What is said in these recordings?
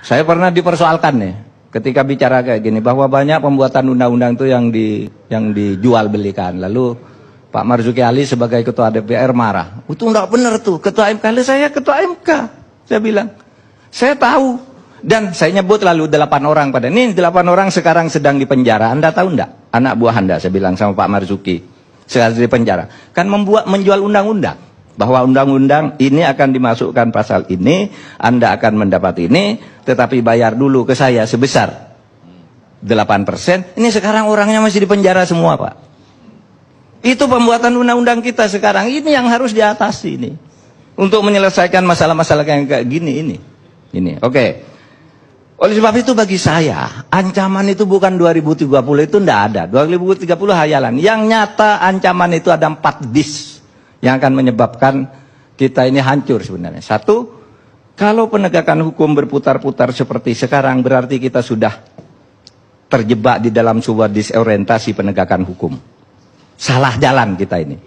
Saya pernah dipersoalkan nih, ketika bicara kayak gini, bahwa banyak pembuatan undang-undang itu yang dijual belikan. Lalu Pak Marzuki Ali sebagai ketua DPR marah. Itu enggak benar tuh, ketua MK. Saya ketua MK. Saya bilang, saya tahu. Dan saya nyebut lalu 8 orang pada ini, 8 orang sekarang sedang di penjara. Anda tahu enggak? Anak buah Anda, saya bilang sama Pak Marzuki, sekarang di penjara. Kan menjual undang-undang, bahwa undang-undang ini akan dimasukkan pasal ini, Anda akan mendapat ini, tetapi bayar dulu ke saya sebesar 8%. Ini sekarang orangnya masih di penjara semua, Pak. Itu pembuatan undang-undang kita sekarang. Ini yang harus diatasi ini, untuk menyelesaikan masalah-masalah yang kayak gini ini. Oke. Oleh sebab itu bagi saya, ancaman itu bukan 2030, itu enggak ada. 2030 hayalan. Yang nyata ancaman itu ada 4 bis yang akan menyebabkan kita ini hancur sebenarnya. 1, kalau penegakan hukum berputar-putar seperti sekarang, berarti kita sudah terjebak di dalam sebuah disorientasi penegakan hukum. Salah jalan kita ini.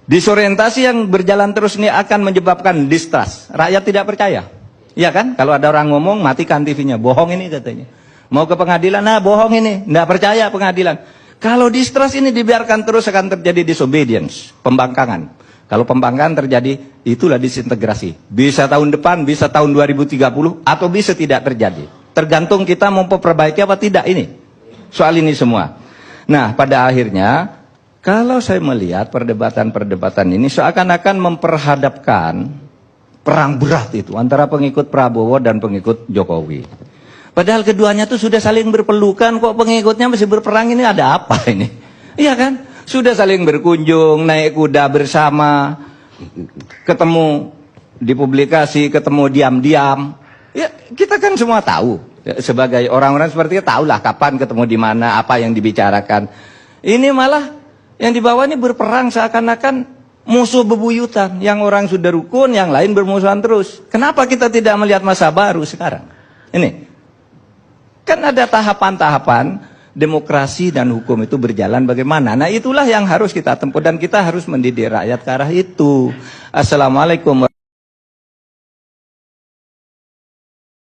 Disorientasi yang berjalan terus ini akan menyebabkan distrust. Rakyat tidak percaya. Iya kan? Kalau ada orang ngomong, matikan TV-nya. Bohong ini katanya. Mau ke pengadilan, nah bohong ini. Nggak percaya pengadilan. Kalau distrust ini dibiarkan terus, akan terjadi disobedience. Pembangkangan. Kalau pembangkangan terjadi, itulah disintegrasi. Bisa tahun depan, bisa tahun 2030, atau bisa tidak terjadi. Tergantung kita mau memperbaiki apa tidak ini. Soal ini semua. Nah, pada akhirnya, kalau saya melihat perdebatan-perdebatan ini seakan-akan memperhadapkan perang berat itu antara pengikut Prabowo dan pengikut Jokowi. Padahal keduanya itu sudah saling berpelukan, kok pengikutnya masih berperang, ini ada apa ini? Iya kan? Sudah saling berkunjung, naik kuda bersama, ketemu di publikasi, ketemu diam-diam. Ya, kita kan semua tahu. Sebagai orang-orang seperti itu, tahulah kapan ketemu di mana, apa yang dibicarakan. Ini malah yang di bawah ini berperang seakan-akan musuh bebuyutan, yang orang sudah rukun, yang lain bermusuhan terus. Kenapa kita tidak melihat masa baru sekarang? Ini, kan ada tahapan-tahapan demokrasi dan hukum itu berjalan bagaimana. Nah itulah yang harus kita tempuh, dan kita harus mendidik rakyat ke arah itu. Assalamualaikum.